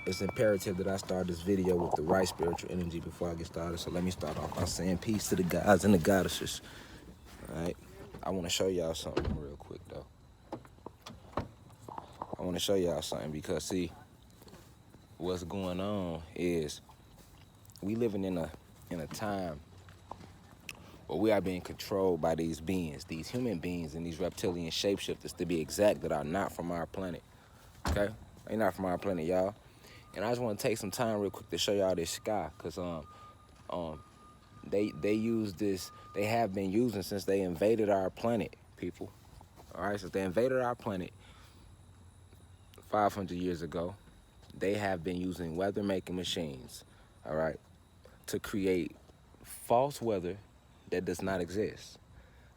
it's imperative that I start this video with the right spiritual energy before I get started. So let me start off by saying peace to the gods and the goddesses. All right. I want to show y'all something real quick though. I want to show y'all something because see, what's going on is we living in a time where we are being controlled by these beings, these human beings and these reptilian shapeshifters, to be exact, that are not from our planet. Okay, they're not from our planet, y'all. And I just want to take some time real quick to show y'all this sky, cause they use this. They have been using since they invaded our planet, people. All right, since they invaded our planet 500 years ago, they have been using weather-making machines, all right, to create false weather that does not exist.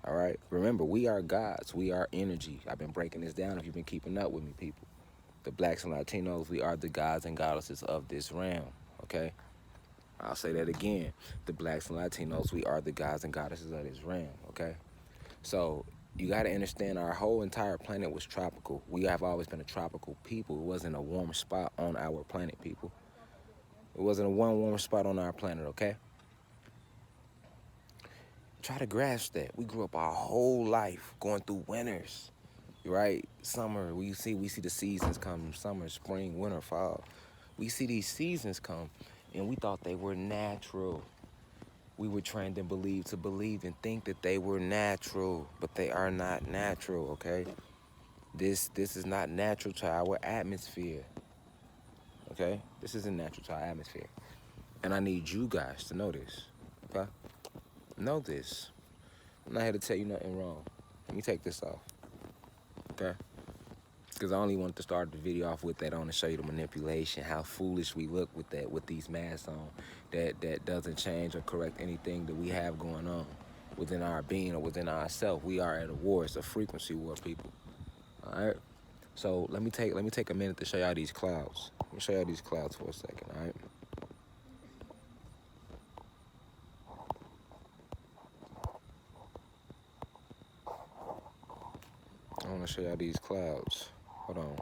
All right, remember, we are gods. We are energy. I've been breaking this down if you've been keeping up with me, people. The blacks and Latinos, we are the gods and goddesses of this realm, okay? I'll say that again. The blacks and Latinos, we are the gods and goddesses of this realm, okay? So you got to understand, our whole entire planet was tropical. We have always been a tropical people. It wasn't a warm spot on our planet, people. It wasn't a one warm spot on our planet, okay? Try to grasp that. We grew up our whole life going through winters, right? Summer, we see the seasons come, summer, spring, winter, fall. We see these seasons come, and we thought they were natural. We were trained and believed to believe and think that they were natural, but they are not natural, okay? This is not natural to our atmosphere, okay? This isn't natural to our atmosphere. And I need you guys to know this, okay? Know this. I'm not here to tell you nothing wrong. Let me take this off, okay? Because I only wanted to start the video off with that on to show you the manipulation, how foolish we look with that, with these masks on, that doesn't change or correct anything that we have going on within our being or within ourselves. We are at a war. It's a frequency war, people. All right. So let me take a minute to show y'all these clouds. Let me show y'all these clouds for a second. All right. I want to show y'all these clouds. Hold on.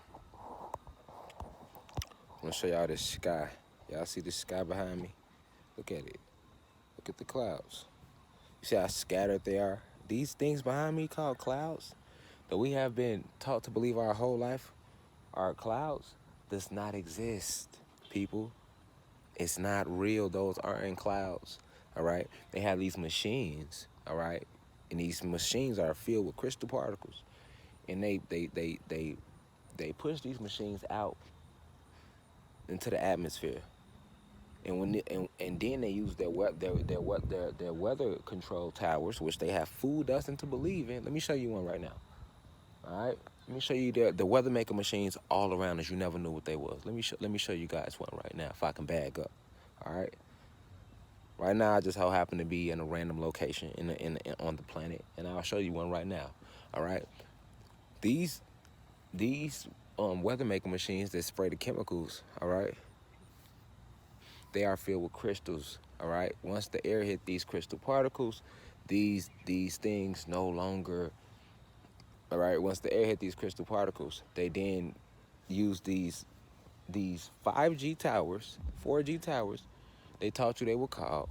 I want to show y'all this sky. Y'all see this sky behind me? Look at it. Look at the clouds. You see how scattered they are? These things behind me called clouds that we have been taught to believe our whole life are clouds does not exist, people. It's not real. Those aren't clouds, all right? They have these machines, all right? And these machines are filled with crystal particles. And they push these machines out into the atmosphere. And then they use their weather control towers, which they have fooled us into believing. Let me show you one right now. All right, let me show you the weather maker machines all around us. You never knew what they was. Let me show you guys one right now if I can bag up. All right. Right now, I just happen to be in a random location on the planet, and I'll show you one right now. All right. These weather maker machines that spray the chemicals. All right. They are filled with crystals, all right? Once the air hit these crystal particles, these things no longer, all right? Once the air hit these crystal particles, they then use these 5G towers, 4G towers, they taught you they were called,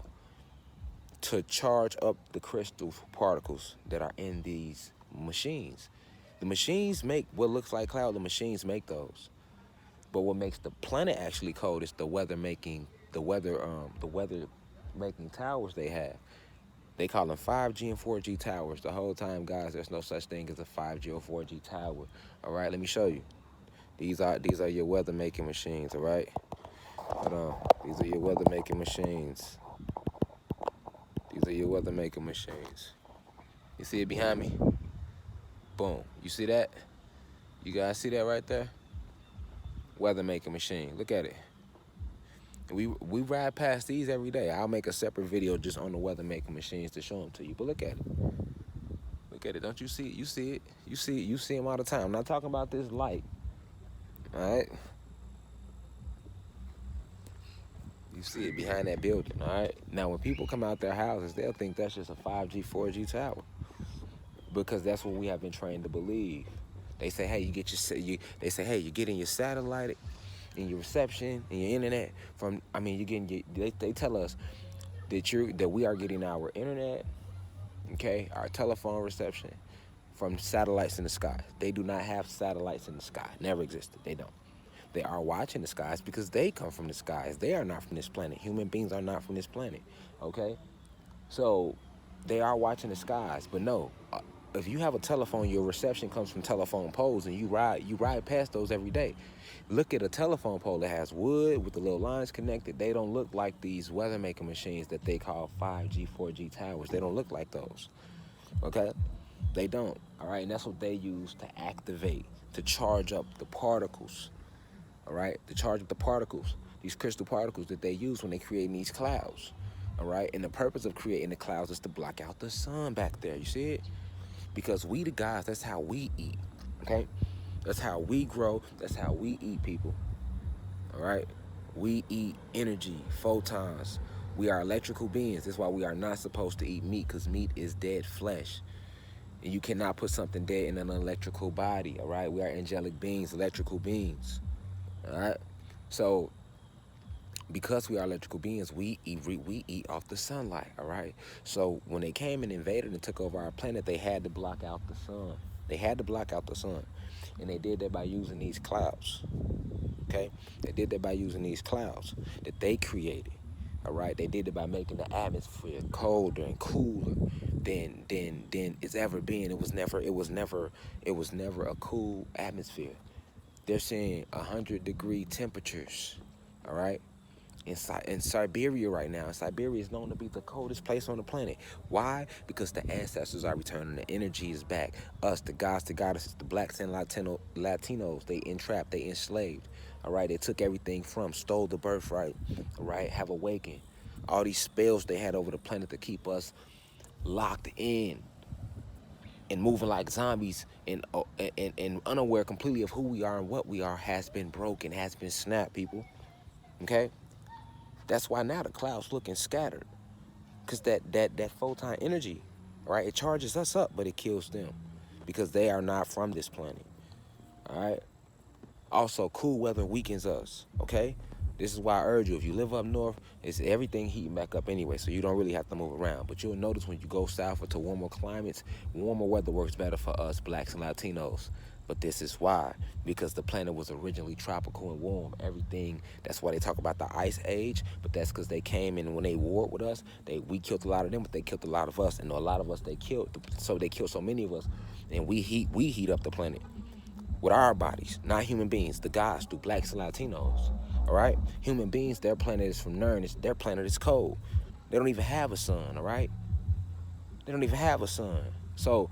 to charge up the crystal particles that are in these machines. The machines make what looks like cloud, the machines make those. But what makes the planet actually cold is the weather making towers they have. They call them 5G and 4G towers. The whole time, guys, there's no such thing as a 5G or 4G tower. All right, let me show you. These are your weather making machines. All right, hold on. These are your weather making machines. These are your weather making machines. You see it behind me? Boom. You see that? You guys see that right there? Weather making machine. Look at it. We ride past these every day. I'll make a separate video just on the weather making machines to show them to you. But look at it. Look at it. Don't you see it? You see it. You see it. You see them all the time. I'm not talking about this light. All right. You see it behind that building. All right. Now, when people come out their houses, they'll think that's just a 5G, 4G tower, because that's what we have been trained to believe. They say, hey, you get your. They say, hey, you getting your satellite. and your reception and your internet from. I mean, you're getting. They tell us that we are getting our internet, okay, our telephone reception from satellites in the sky. They do not have satellites in the sky. Never existed. They don't. They are watching the skies because they come from the skies. They are not from this planet. Human beings are not from this planet. Okay? So they are watching the skies, but no. If you have a telephone, your reception comes from telephone poles, and you ride past those every day. Look at a telephone pole that has wood with the little lines connected. They don't look like these weather making machines that they call 5G, 4G towers. They don't look like those. Okay? They don't. All right, and that's what they use to activate, to charge up the particles. All right, to charge up the particles, these crystal particles that they use when they create these clouds. All right, and the purpose of creating the clouds is to block out the sun back there. You see it? Because we the guys, that's how we eat. Okay, that's how we grow. That's how we eat, people. All right, we eat energy, photons. We are electrical beings. That's why we are not supposed to eat meat, because meat is dead flesh. And you cannot put something dead in an electrical body. All right, we are angelic beings, electrical beings. All right, so because we are electrical beings, we eat off the sunlight. All right, so when they came and invaded and took over our planet, they had to block out the sun. They had to block out the sun, and they did that by using these clouds. Okay, they did that by using these clouds that they created. All right, they did it by making the atmosphere colder and cooler than it's ever been. It was never a cool atmosphere. They're saying 100-degree temperatures. All right, in Siberia right now. Siberia is known to be the coldest place on the planet. Why? Because the ancestors are returning. The energy is back. Us, the gods, the goddesses, the blacks and Latinos, they entrapped, they enslaved. All right, they took everything from, stole the birthright. All right, have awakened. All these spells they had over the planet to keep us locked in and moving like zombies and unaware completely of who we are and what we are has been broken, has been snapped, people. Okay? That's why now the clouds looking scattered. Because that photon energy, right, it charges us up, but it kills them. Because they are not from this planet. All right? Also, cool weather weakens us, okay? This is why I urge you, if you live up north, it's everything heating back up anyway, so you don't really have to move around. But you'll notice when you go south or to warmer climates, warmer weather works better for us, blacks and Latinos. But this is why, because the planet was originally tropical and warm. Everything, that's why they talk about the ice age, but that's because they came in when they warred with us. We killed a lot of them, but they killed a lot of us. And a lot of us they killed, so they killed so many of us, and we heat up the planet with our bodies, not human beings. The gods do, blacks and Latinos. All right, human beings, their planet is from Nern. Their planet is cold. They don't even have a sun. All right, they don't even have a sun. So,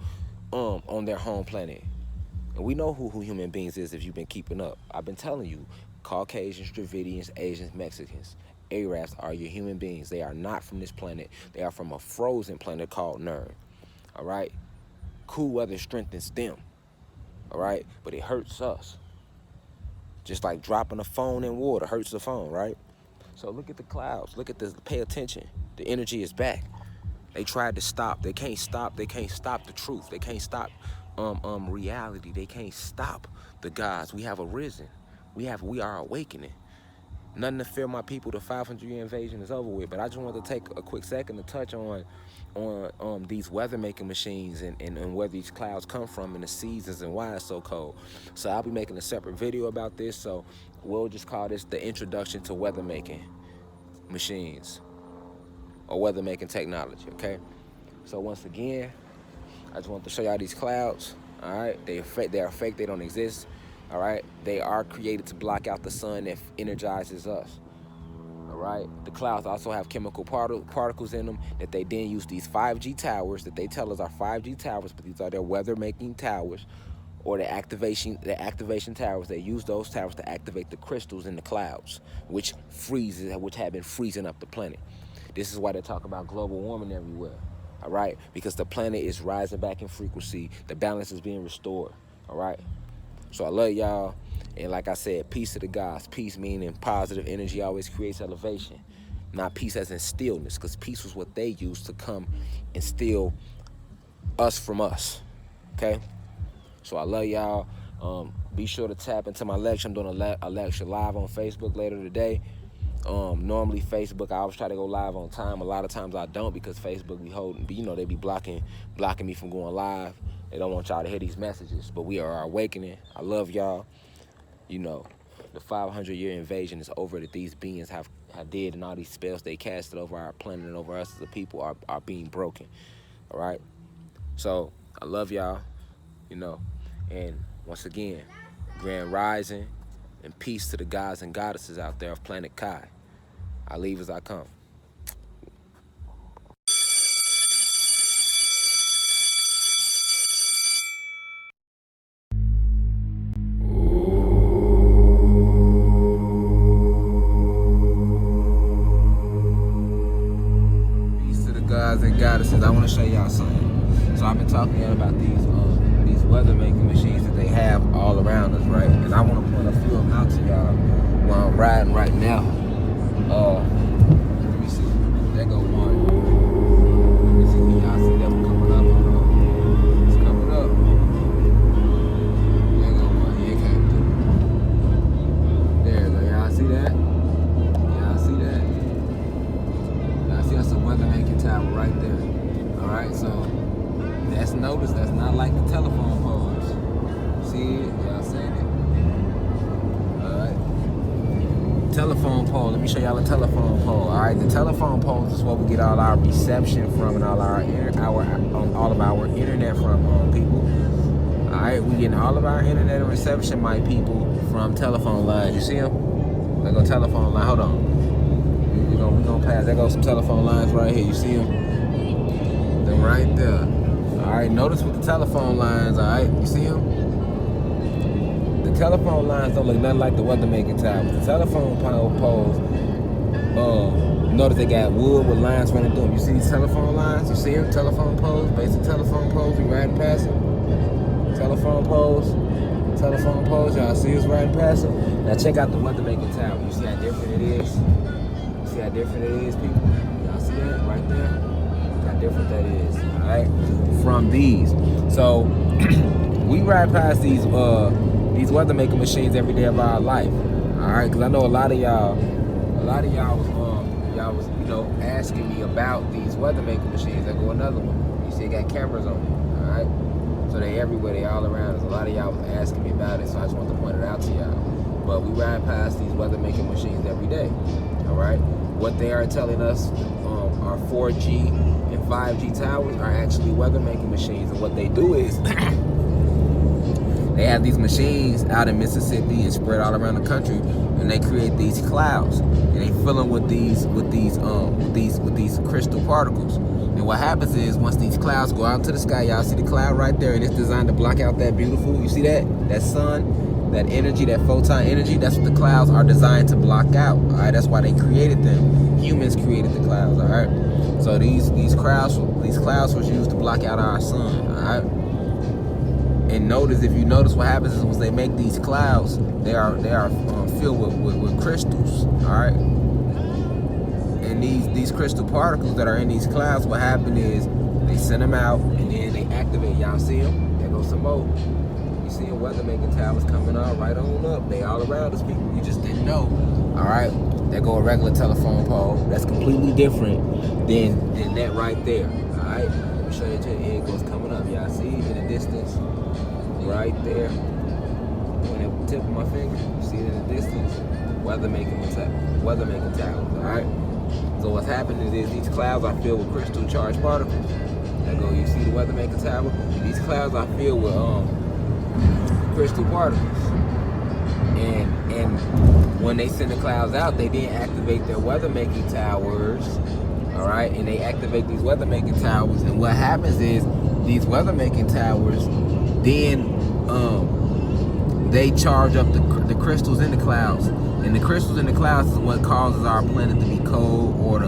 on their home planet, and we know who human beings is if you've been keeping up. I've been telling you, Caucasians, Dravidians, Asians, Mexicans, Arabs are your human beings. They are not from this planet. They are from a frozen planet called Nern. All right, cool weather strengthens them. All right, but it hurts us. Just like dropping a phone in water hurts the phone, right? So look at the clouds. Look at this. Pay attention. The energy is back. They tried to stop. They can't stop. They can't stop the truth. They can't stop reality. They can't stop the gods. We have arisen. We are awakening. Nothing to fear, my people. The 500-year invasion is over with. But I just wanted to take a quick second to touch on these weather making machines and where these clouds come from and the seasons and why it's so cold. So I'll be making a separate video about this. So we'll just call this the introduction to weather making machines or weather making technology. Okay. So once again, I just want to show y'all these clouds. All right. They are fake. They don't exist. All right. They are created to block out the sun that energizes us. All right. The clouds also have chemical particles in them that they then use these 5G towers that they tell us are 5G towers, but these are their weather-making towers, or the activation towers. They use those towers to activate the crystals in the clouds, which have been freezing up the planet. This is why they talk about global warming everywhere. All right, because the planet is rising back in frequency. The balance is being restored. All right. So I love y'all. And like I said, peace to the gods. Peace meaning positive energy always creates elevation. Not peace as in stillness, because peace was what they used to come and steal us from us. Okay? So I love y'all. Be sure to tap into my lecture. I'm doing a lecture live on Facebook later today. Normally Facebook, I always try to go live on time. A lot of times I don't because Facebook be holding, they be blocking me from going live. They don't want y'all to hear these messages, but we are awakening. I love y'all. The 500-year invasion is over that these beings have did, and all these spells they casted over our planet and over us as a people are being broken. All right. So I love y'all. And once again, grand rising and peace to the gods and goddesses out there of planet Kai. I leave as I come. Peace to the gods and goddesses. I want to show y'all something. So I've been talking to y'all about these weather making machines that they have all around us, right? And I want to point a few of them out to y'all while I'm riding right now. Let me see. There go one. Let me see. Y'all see that one coming up? Hold on. It's coming up. There go one. He came through. There go. Y'all see that? Y'all see that? Y'all see that's a weather making tower right there. Alright, so that's noticed. That's not like the telephone poles. See it? Y'all seen it? Alright. Telephone pole. Let me show y'all a telephone pole. Alright, the telephone poles is where we get all our reception from and all of our internet from, people. Alright, we getting all of our internet and reception, my people, from telephone lines. You see them? There go telephone line. Hold on. We gonna pass. There goes some telephone lines right here. You see them? Them right there. Alright, notice with the telephone lines, alright? You see them? The telephone lines don't look nothing like the weather making towers. The telephone poles, notice they got wood with lines running through them. You see these telephone lines? You see them? Telephone poles, basic telephone poles, we riding past them. Telephone poles, y'all see us riding past them? Now check out the weather making tower. You see how different it is? You see how different it is, people? Y'all see that right there? How different that is, all right, from these. So we ride past these weather making machines every day of our life, all right, because I know a lot of y'all was asking me about these weather making machines. There go another one. You see it got cameras on it, all right, so they everywhere, they all around us. A lot of y'all was asking me about it, so I just want to point it out to y'all. But we ride past these weather making machines every day, all right. What they are telling us, our 4G and 5G towers are actually weather making machines, and what they do is they have these machines out in Mississippi and spread all around the country, and they create these clouds, and they fill them with these crystal particles. And what happens is once these clouds go out into the sky, y'all see the cloud right there, and it's designed to block out that beautiful, you see that sun, that energy, that photon energy. That's what the clouds are designed to block out. All right, that's why they created them. Humans created the clouds. All right. So these clouds was used to block out our sun. All right. And if you notice what happens is once they make these clouds, they are filled with crystals. All right. And these crystal particles that are in these clouds, what happened is they send them out and then they activate. Y'all see them? There goes some more. You see a weather making towers coming on right on up. They all around us, people. You just didn't know. All right. There go a regular telephone pole. That's completely different than that right there. All right. Let me show you till the end goes coming up. Y'all see it in the distance, right there. When at the tip of my finger, you see it in the distance. Weather making towers. All right. So what's happening is these clouds are filled with crystal charged particles. There go. You see the weather making tower. These clouds are filled with crystal particles. And when they send the clouds out, they then activate their weather making towers. All right, and they activate these weather making towers, and what happens is these weather making towers then they charge up the crystals in the clouds, and the crystals in the clouds is what causes our planet to be cold, or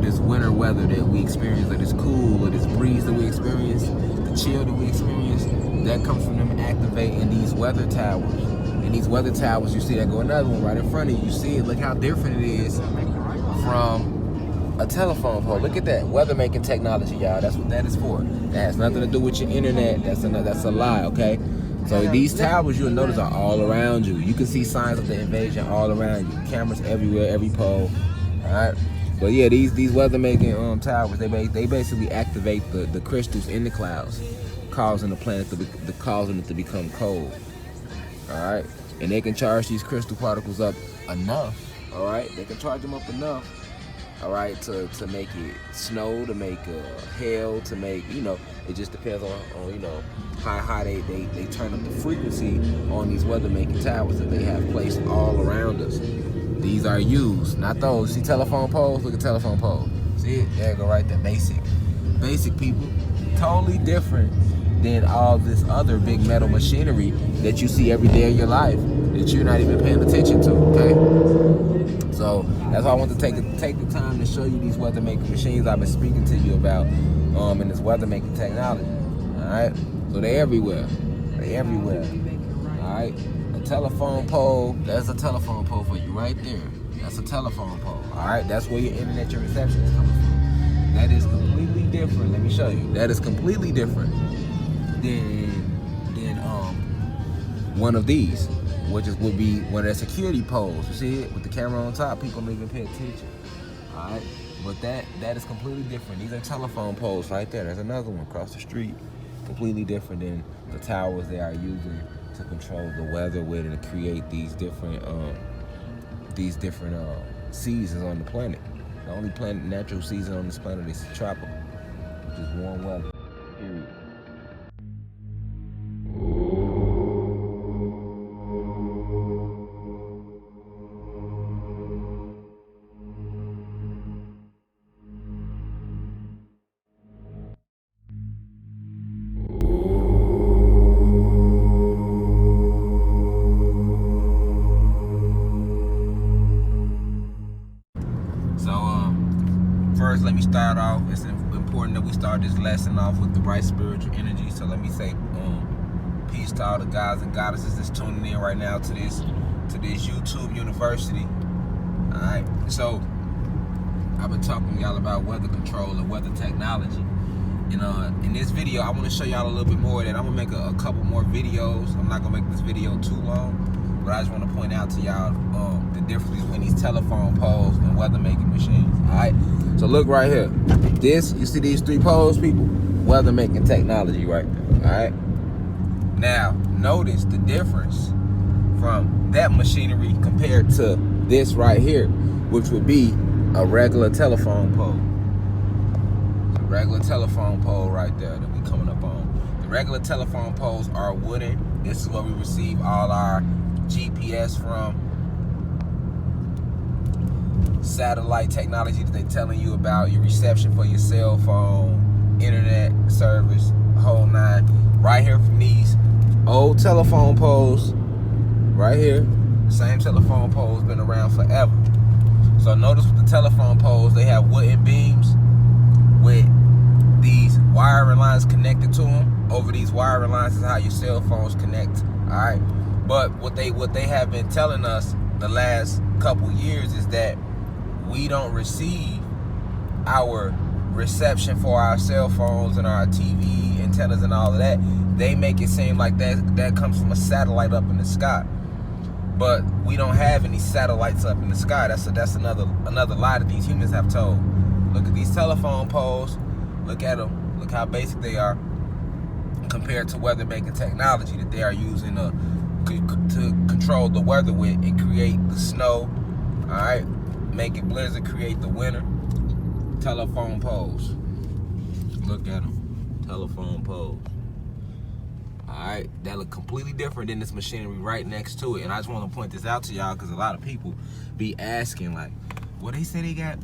this winter weather that we experience, or this cool, or this breeze that we experience, the chill that we experience. That comes from them activating these weather towers. And these weather towers, you see that go another one right in front of you. You see it, look how different it is from a telephone pole. Look at that, weather making technology, y'all. That's what that is for. That has nothing to do with your internet. That's a lie, okay? So these towers, you'll notice, are all around you. You can see signs of the invasion all around you. Cameras everywhere, every pole. All right. But yeah, these weather making towers, they basically activate the crystals in the clouds, causing the planet causing it to become cold. All right. And they can charge these crystal particles up enough. All right. They can charge them up enough. All right, to make it snow, to make hail, to make, it just depends on how high they turn up the frequency on these weather making towers that they have placed all around us. These are used, not those. See telephone poles? Look at telephone poles. See it? There you go, right there. Basic people. Totally different than all this other big metal machinery that you see every day of your life that you're not even paying attention to. Okay. So that's why I want to take the time to show you these weather making machines I've been speaking to you about in this weather making technology. All right, so they're everywhere. All right, a telephone pole. That's a telephone pole for you right there. That's a telephone pole. All right, that's where your internet, your reception is coming from. That is completely different. Let me show you. That is completely different than one of these, which would be one of the security poles. You see it with the camera on top. People don't even pay attention. All right, but that is completely different. These are telephone poles right there. There's another one across the street, completely different than the towers they are using to control the weather with and to create these different seasons on the planet. The only natural season on this planet is tropical, which is warm weather. Period. First, let me start off. It's important that we start this lesson off with the right spiritual energy. So let me say peace to all the guys and goddesses that's tuning in right now to this YouTube university. All right. So I've been talking to y'all about weather control and weather technology. And in this video, I want to show y'all a little bit more of that. I'm gonna make a couple more videos. I'm not gonna make this video too long, but I just want to point out to y'all the difference between these telephone poles and weather making machines. All right. So look right here. You see these three poles, people? Weather making technology right there. All right. Now notice the difference from that machinery compared to this right here, which would be a regular telephone pole. A regular telephone pole right there that we coming up on. The regular telephone poles are wooden. This is where we receive all our GPS from. Satellite technology that they're telling you about, your reception for your cell phone, internet service, whole nine. Right here from these old telephone poles, right here, same telephone poles been around forever. So notice with the telephone poles, they have wooden beams with these wiring lines connected to them. Over these wiring lines is how your cell phones connect. All right, but what they have been telling us the last couple years is that we don't receive our reception for our cell phones and our TV antennas and all of that. They make it seem like that comes from a satellite up in the sky, but we don't have any satellites up in the sky. That's another lie that these humans have told. Look at these telephone poles. Look at them. Look how basic they are compared to weather making technology that they are using to control the weather with and create the snow. All right. Make it blizzard, create the winter. Telephone poles. Look at them. Telephone poles. Alright, that look completely different than this machinery right next to it. And I just want to point this out to y'all because a lot of people be asking, like, well, they say they got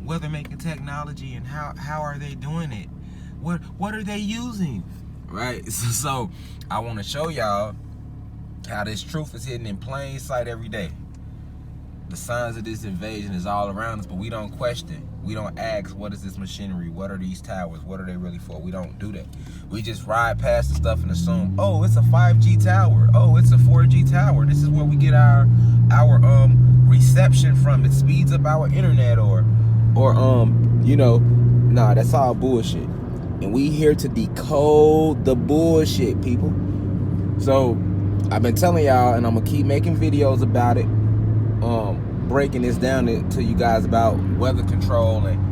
weather making technology, and how are they doing it? What are they using? Right? So I want to show y'all how this truth is hidden in plain sight every day. The signs of this invasion is all around us, but we don't question. We don't ask, what is this machinery? What are these towers? What are they really for? We don't do that. We just ride past the stuff and assume, oh, it's a 5G tower. Oh, it's a 4G tower. This is where we get our reception from. It speeds up our internet nah, that's all bullshit. And we here to decode the bullshit, people. So I've been telling y'all, and I'm gonna keep making videos about it, breaking this down to you guys about weather control and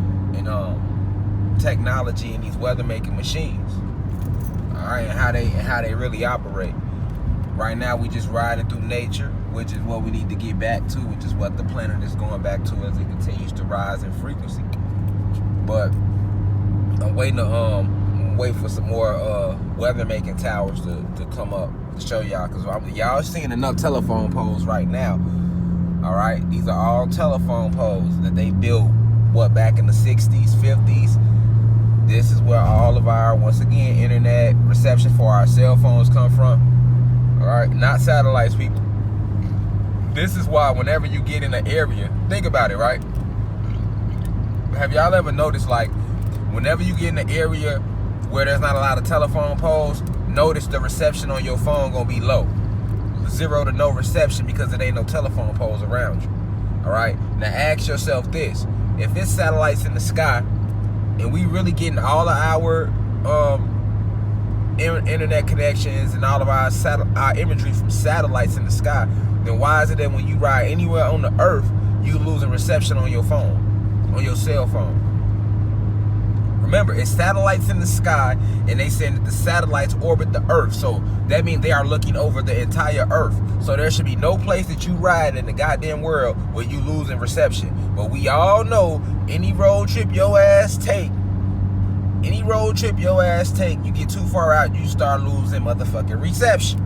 technology and these weather making machines. All right, and how they really operate. Right now, we just riding through nature, which is what we need to get back to, which is what the planet is going back to as it continues to rise in frequency. But I'm waiting to wait for some more weather making towers to come up to show y'all, because y'all seeing enough telephone poles right now. All right, these are all telephone poles that they built back in the 60s, 50s. This is where all of our, once again, internet reception for our cell phones come from. All right, not satellites, people. This is why whenever you get in an area, think about it, right? Have y'all ever noticed, like, whenever you get in an area where there's not a lot of telephone poles, notice the reception on your phone gonna be low. 0 to no reception, because there ain't no telephone poles around you. All right, now ask yourself this: if it's satellites in the sky and we really getting all of our internet connections and all of our imagery from satellites in the sky, then why is it that when you ride anywhere on the earth, you losing reception on your phone, on your cell phone? Remember, it's satellites in the sky, and they saying that the satellites orbit the earth, so that means they are looking over the entire earth. So there should be no place that you ride in the goddamn world where you losing reception. But we all know, any road trip your ass take, you get too far out, you start losing motherfucking reception.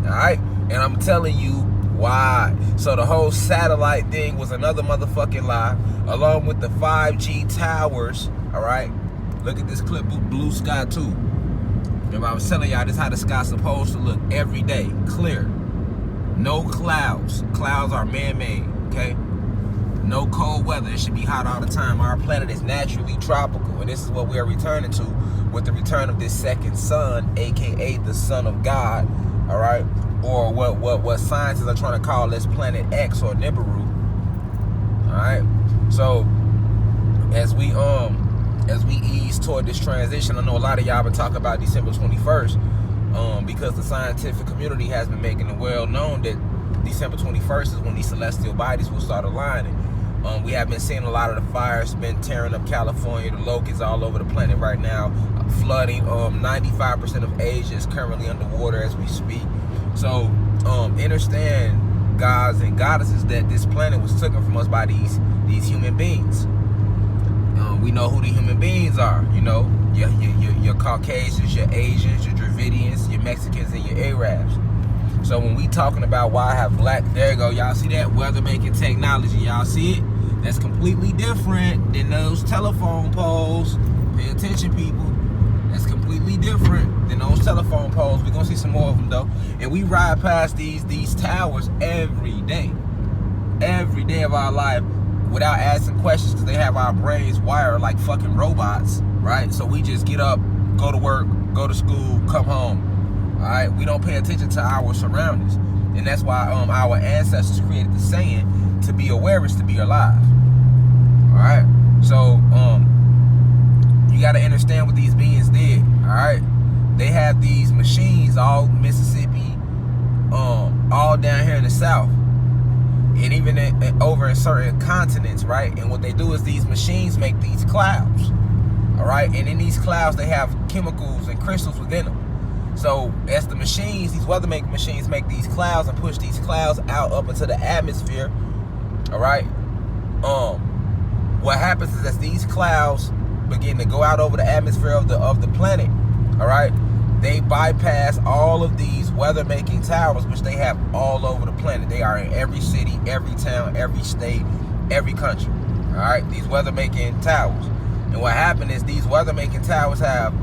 All right, and I'm telling you why. So the whole satellite thing was another motherfucking lie, along with the 5G towers. All right, look at this clip, blue sky too. Remember, I was telling y'all, this is how the sky's supposed to look every day, clear, no clouds. Clouds are man-made, okay? No cold weather. It should be hot all the time. Our planet is naturally tropical, and this is what we are returning to with the return of this second sun, aka the Son of God. All right, or what scientists are trying to call this planet X, or Nibiru. All right, so as we ease toward this transition, I know a lot of y'all been talking about December 21st, because the scientific community has been making it well known that December 21st is when these celestial bodies will start aligning. We have been seeing a lot of the fires been tearing up California, the locusts all over the planet right now, flooding. 95% of Asia is currently underwater as we speak. So understand, gods and goddesses, that this planet was taken from us by these human beings. We know who the human beings are. You know, your Caucasians, your Asians, your Dravidians, your Mexicans, and your Arabs. So when we talking about why I have black, there you go, y'all see that weather making technology, y'all see it? That's completely different than those telephone poles. Pay attention, people. That's completely different than those telephone poles. We're gonna see some more of them though. And we ride past these towers every day of our life without asking questions, because they have our brains wired like fucking robots, right? So we just get up, go to work, go to school, come home. All right, we don't pay attention to our surroundings, and that's why our ancestors created the saying, "To be aware is to be alive." All right, so you got to understand what these beings did. All right, they have these machines all Mississippi, all down here in the South, and even over in certain continents, right? And what they do is these machines make these clouds. All right, and in these clouds they have chemicals and crystals within them. So as the machines, these weather making machines, make these clouds and push these clouds out up into the atmosphere, all right, what happens is, as these clouds begin to go out over the atmosphere of the planet, all right, they bypass all of these weather making towers, which they have all over the planet. They are in every city, every town, every state, every country. All right, these weather making towers. And what happened is, these weather making towers have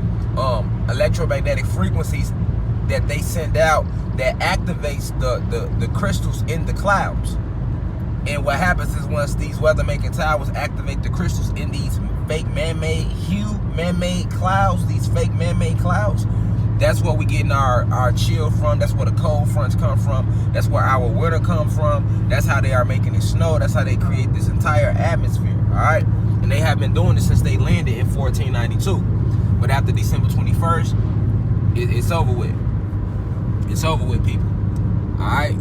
electromagnetic frequencies that they send out that activates the crystals in the clouds. And what happens is, once these weather making towers activate the crystals in these fake man-made clouds, these fake man-made clouds, that's where we getting our chill from. That's where the cold fronts come from. That's where our winter come from. That's how they are making it snow. That's how they create this entire atmosphere. All right, and they have been doing this since they landed in 1492. But after December 21st, it's over with. It's over with, people. All right.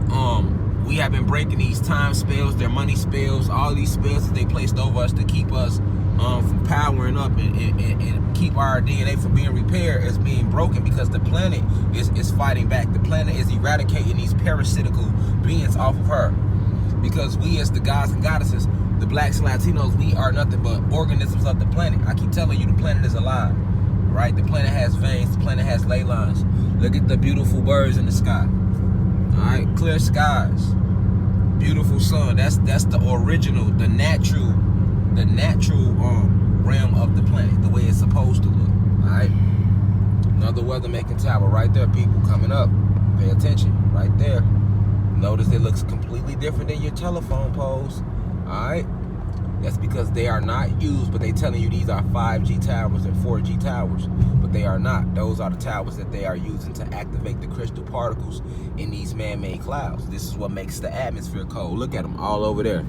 We have been breaking these time spells, their money spells, all these spells that they placed over us to keep us from powering up and keep our DNA from being repaired as being broken, because the planet is fighting back. The planet is eradicating these parasitical beings off of her. Because we, as the gods and goddesses, the blacks and Latinos, we are nothing but organisms of the planet. I keep telling you, the planet is alive, right? The planet has veins, the planet has ley lines. Look at the beautiful birds in the sky. All right, clear skies, beautiful sun. That's the original, the natural realm of the planet, the way it's supposed to look. All right, another weather making tower right there, people, coming up. Pay attention, right there. Notice it looks completely different than your telephone poles. All right, that's because they are not used, but they telling you these are 5G towers and 4G towers, but they are not. Those are the towers that they are using to activate the crystal particles in these man-made clouds. This is what makes the atmosphere cold. Look at them all over there.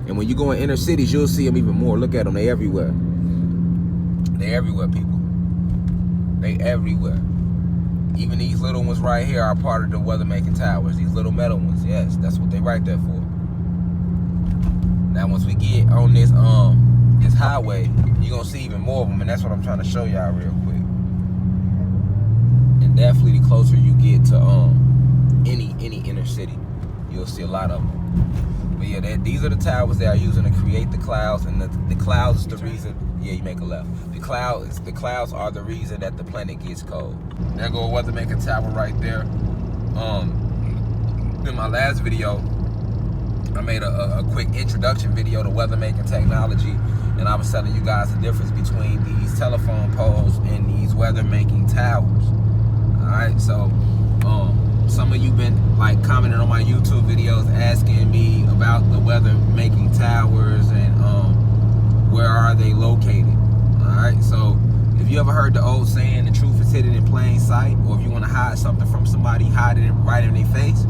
And when you go in inner cities, you'll see them even more. Look at them, they everywhere. They everywhere, people. They everywhere. Even these little ones right here are part of the weather-making towers. These little metal ones, yes, that's what they right there for. Now, once we get on this this highway, you're gonna see even more of them, and that's what I'm trying to show y'all real quick. And definitely, the closer you get to any inner city, you'll see a lot of them. But yeah, these are the towers they are using to create the clouds, and the clouds is the reason. Yeah, you make a left. The clouds are the reason that the planet gets cold. There go a weather making tower right there. In my last video, I made a quick introduction video to weather making technology, and I was telling you guys the difference between these telephone poles and these weather making towers. All right, so some of you been like commenting on my YouTube videos asking me about the weather making towers and where are they located. All right, so if you ever heard the old saying, the truth is hidden in plain sight, or if you want to hide something from somebody, hide it right in their face.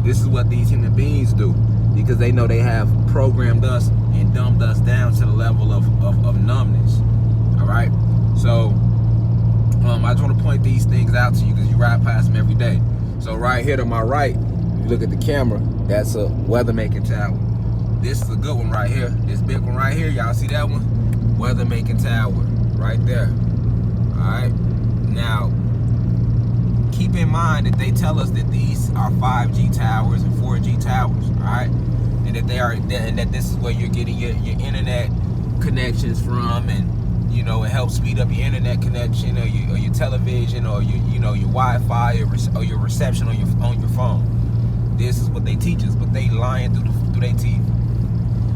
This is what these human beings do, because they know they have programmed us and dumbed us down to the level of numbness. All right, so I just want to point these things out to you because you ride past them every day. So right here to my right, you look at the camera, that's a weather making tower. This is a good one right here. This big one right here, y'all see that one? Weather making tower right there. All right, now keep in mind that they tell us that these are 5G towers and 4G towers, all right? And that and that this is where you're getting your internet connections from, and you know, it helps speed up your internet connection, or your television, or your Wi-Fi, or your reception on your phone. This is what they teach us, but they lying through their teeth.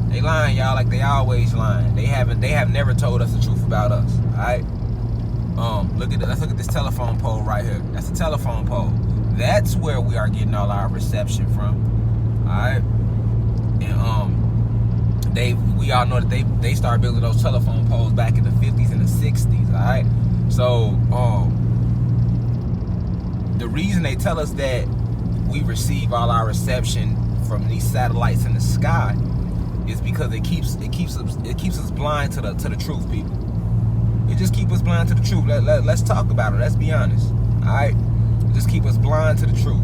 They lying, y'all, like they always lying. They have never told us the truth about us, all right? Let's look at this telephone pole right here. That's a telephone pole. That's where we are getting all our reception from. All right, and we all know that they started building those telephone poles back in the 50s and the 60s. All right, so the reason they tell us that we receive all our reception from these satellites in the sky is because it keeps us blind to the truth, people. It just keep us blind to the truth. Let's talk about it. Let's be honest. All right, just keep us blind to the truth.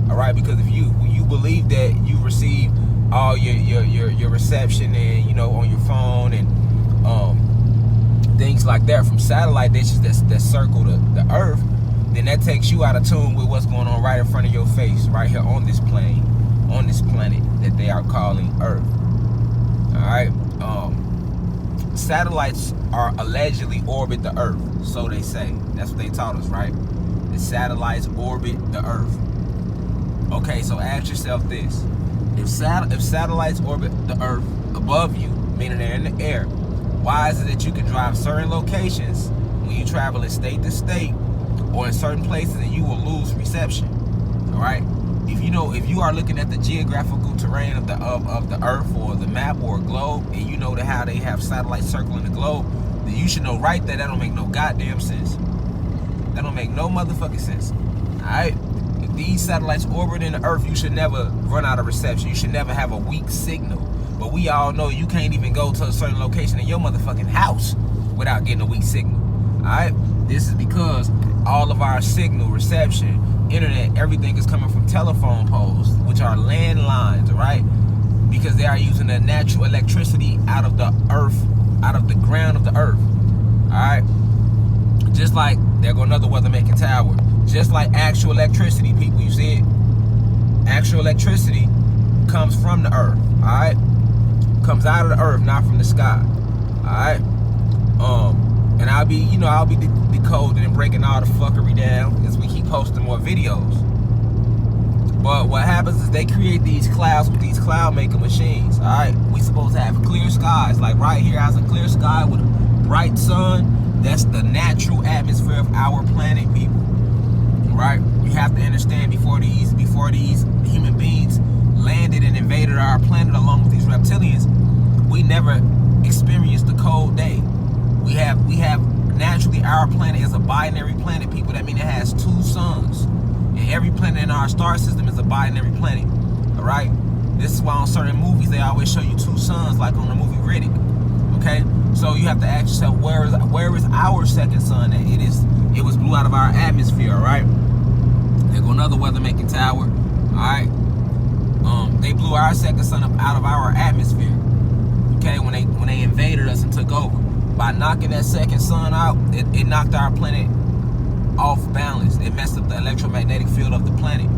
All right, because if you believe that you receive all your reception and on your phone and things like that from satellite dishes that circle the Earth, then that takes you out of tune with what's going on right in front of your face, right here on this plane, on this planet that they are calling Earth. All right. Satellites are allegedly orbit the Earth, so they say. That's what they taught us, right? The satellites orbit the Earth. Okay, so ask yourself this: if satellites orbit the Earth above you, meaning they're in the air, why is it that you can drive certain locations when you travel in state to state or in certain places and you will lose reception? All right. If you are looking at the geographical terrain of the Earth or the map or a globe, and you know how they have satellites circling the globe, then you should know right there that don't make no goddamn sense. That don't make no motherfucking sense. All right. If these satellites orbiting the Earth, you should never run out of reception. You should never have a weak signal. But we all know you can't even go to a certain location in your motherfucking house without getting a weak signal. All right. This is because all of our signal, reception, internet, everything is coming from telephone poles, which are landlines, right? Because they are using the natural electricity out of the earth, out of the ground of the earth. Alright? Just like, there go another weather-making tower. Just like actual electricity, people, you see it? Actual electricity comes from the earth, alright? Comes out of the earth, not from the sky. Alright? And I'll be decoding and breaking all the fuckery down as we keep posting more videos. But what happens is they create these clouds with these cloud making machines. Alright? We supposed to have clear skies. Like right here has a clear sky with a bright sun. That's the natural atmosphere of our planet, people. Right? You have to understand before these human beings landed and invaded our planet along with these reptilians, we never experienced the cold day. We have naturally, our planet is a binary planet, people. That means it has two suns. And every planet in our star system is a binary planet. Alright? This is why on certain movies they always show you two suns, like on the movie Riddick. Okay? So you have to ask yourself, where is our second sun at? It was blew out of our atmosphere, alright? There go another weather-making tower. Alright? They blew our second sun up out of our atmosphere. Okay, when they invaded us and took over. By knocking that second sun out, it knocked our planet off balance. It messed up the electromagnetic field of the planet,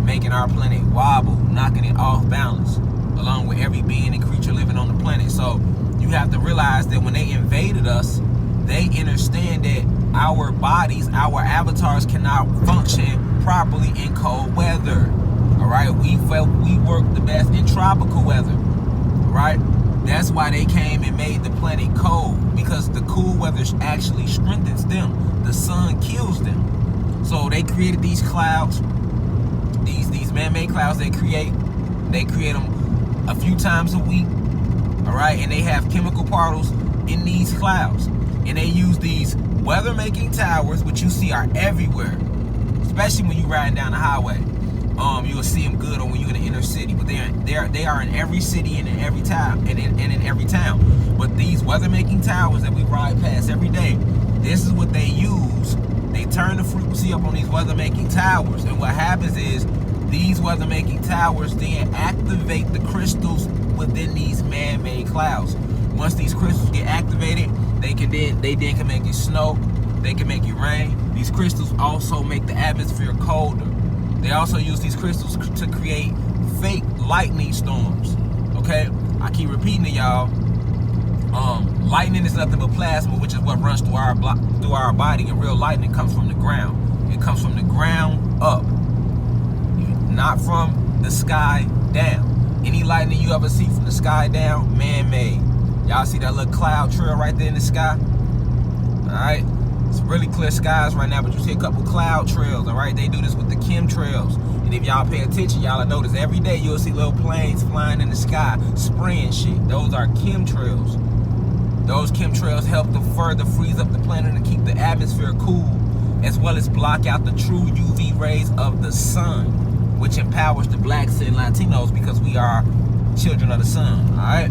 making our planet wobble, knocking it off balance, along with every being and creature living on the planet. So you have to realize that when they invaded us, they understand that our bodies, our avatars cannot function properly in cold weather. Alright, we work the best in tropical weather. Right? That's why they came and made the planet cold, because the cool weather actually strengthens them. The sun kills them. So they created these clouds, these man-made clouds. They create them a few times a week. All right, and they have chemical particles in these clouds, and they use these weather-making towers, which you see are everywhere, especially when you're riding down the highway. You will see them good on when you're in the inner city, but they are in every city and in every town and in every town. But these weather-making towers that we ride past every day, this is what they use. They turn the frequency up on these weather-making towers, and what happens is these weather-making towers then activate the crystals within these man-made clouds. Once these crystals get activated, they then can make it snow. They can make it rain. These crystals also make the atmosphere colder. They also use these crystals to create fake lightning storms. Okay? I keep repeating to y'all. Lightning is nothing but plasma, which is what runs through our body, and real lightning comes from the ground. It comes from the ground up, not from the sky down. Any lightning you ever see from the sky down, man-made. Y'all see that little cloud trail right there in the sky? Alright? It's really clear skies right now, but you see a couple cloud trails, all right? They do this with the chemtrails. And if y'all pay attention, y'all will notice every day you'll see little planes flying in the sky, spraying shit. Those are chemtrails. Those chemtrails help to further freeze up the planet and keep the atmosphere cool, as well as block out the true UV rays of the sun, which empowers the blacks and Latinos because we are children of the sun, all right?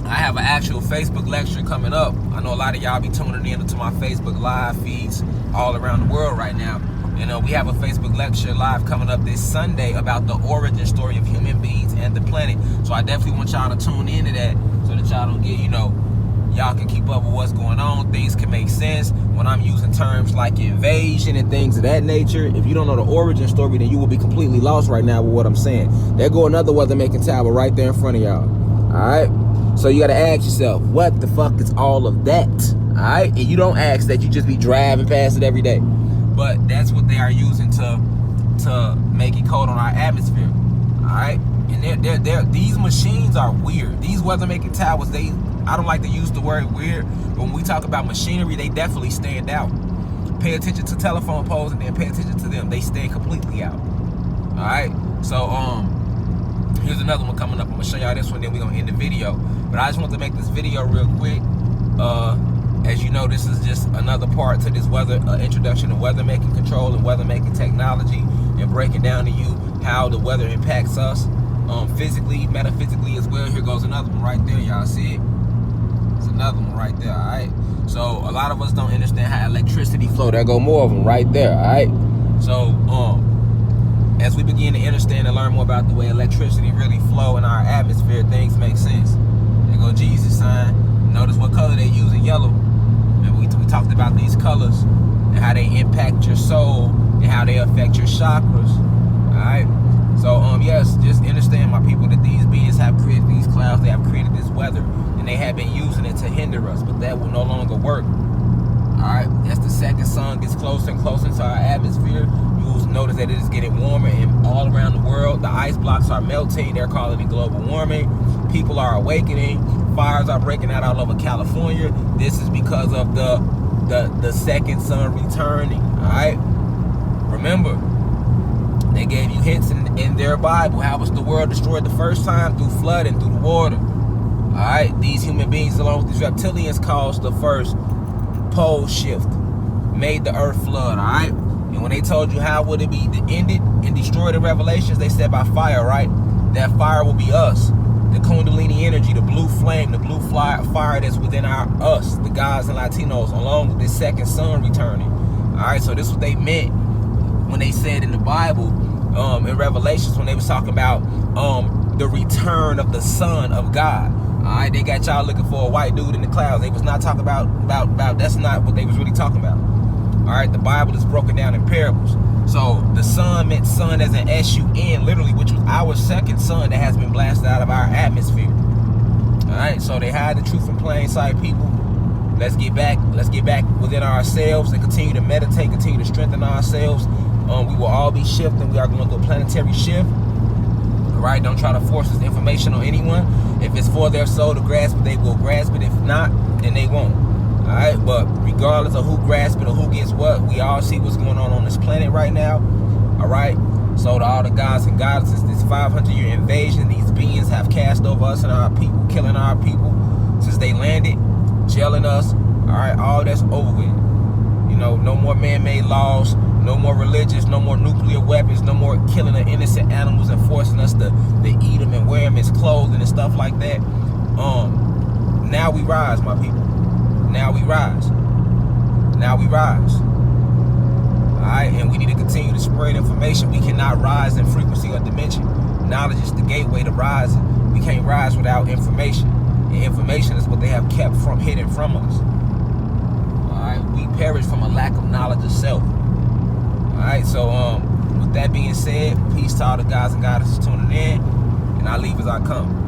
I have an actual Facebook lecture coming up. I know a lot of y'all be tuning in to my Facebook live feeds all around the world right now. And we have a Facebook lecture live coming up this Sunday about the origin story of human beings and the planet. So I definitely want y'all to tune into that so that y'all don't get, y'all can keep up with what's going on. Things can make sense when I'm using terms like invasion and things of that nature. If you don't know the origin story, then you will be completely lost right now with what I'm saying. There go another weather-making tower right there in front of y'all. All right? So you got to ask yourself, what the fuck is all of that? All right? And you don't ask that, you just be driving past it every day. But that's what they are using to make it cold on our atmosphere. All right? And these machines are weird. These weather-making towers, I don't like to use the word weird, but when we talk about machinery, they definitely stand out. Pay attention to telephone poles and then pay attention to them. They stand completely out. All right? So, here's another one coming up. I'm going to show y'all this one, then we're going to end the video. But I just want to make this video real quick. As you know, this is just another part to this introduction to weather-making control and weather-making technology, and breaking down to you how the weather impacts us physically, metaphysically as well. Here goes another one right there. Y'all see it? So another one right there, all right? So a lot of us don't understand how electricity flow. There go more of them right there, all right? So as we begin to understand and learn more about the way electricity really flow in our atmosphere, things make sense. There go Jesus sign. Notice what color they use in yellow. And we talked about these colors and how they impact your soul and how they affect your chakras, all right? So yes, just understand, my people, that these beings have created these clouds, they have created this weather, and they have been using it to hinder us, but that will no longer work. Alright, as the second sun gets closer and closer to our atmosphere, you will notice that it is getting warmer, and all around the world, the ice blocks are melting. They're calling it global warming. People are awakening. Fires are breaking out all over California. This is because of the second sun returning. Alright? Remember, they gave you hints in their Bible. How was the world destroyed the first time? Through flood and through the water. Alright, these human beings along with these reptilians caused the first pole shift, made the earth flood, alright? And when they told you how would it be ended and destroyed in Revelations, they said by fire, right? That fire will be us. The Kundalini energy, the blue flame, the blue fire that's within us, the guys and Latinos, along with this second sun returning. Alright, so this is what they meant when they said in the Bible, in Revelations, when they was talking about the return of the Son of God. Alright, they got y'all looking for a white dude in the clouds. They was not talking about that's not what they was really talking about. Alright, the Bible is broken down in parables. So the sun meant sun as an S-U-N, literally, which was our second sun that has been blasted out of our atmosphere. Alright, so they hide the truth in plain sight, people. Let's get back within ourselves and continue to meditate, continue to strengthen ourselves. We will all be shifting. We are going through a planetary shift. Alright, don't try to force this information on anyone. If it's for their soul to grasp it, they will grasp it. If not, then they won't. Alright, but regardless of who grasps it or who gets what, we all see what's going on this planet right now. Alright, so to all the gods and goddesses, this 500-year invasion these beings have cast over us and our people, killing our people since they landed, jailing us. Alright, all that's over with. You know, no more man-made laws, no more religions, no more nuclear weapons, no more killing of innocent animals and forcing us to eat them and wear them as clothing and stuff like that. Now we rise, my people. Now we rise. Now we rise. Alright, and we need to continue to spread information. We cannot rise in frequency or dimension. Knowledge is the gateway to rising. We can't rise without information. And information is what they have kept hidden from us. Alright, we perish from a lack of knowledge of self. Alright, so with that being said, peace to all the guys and goddesses tuning in, and I leave as I come.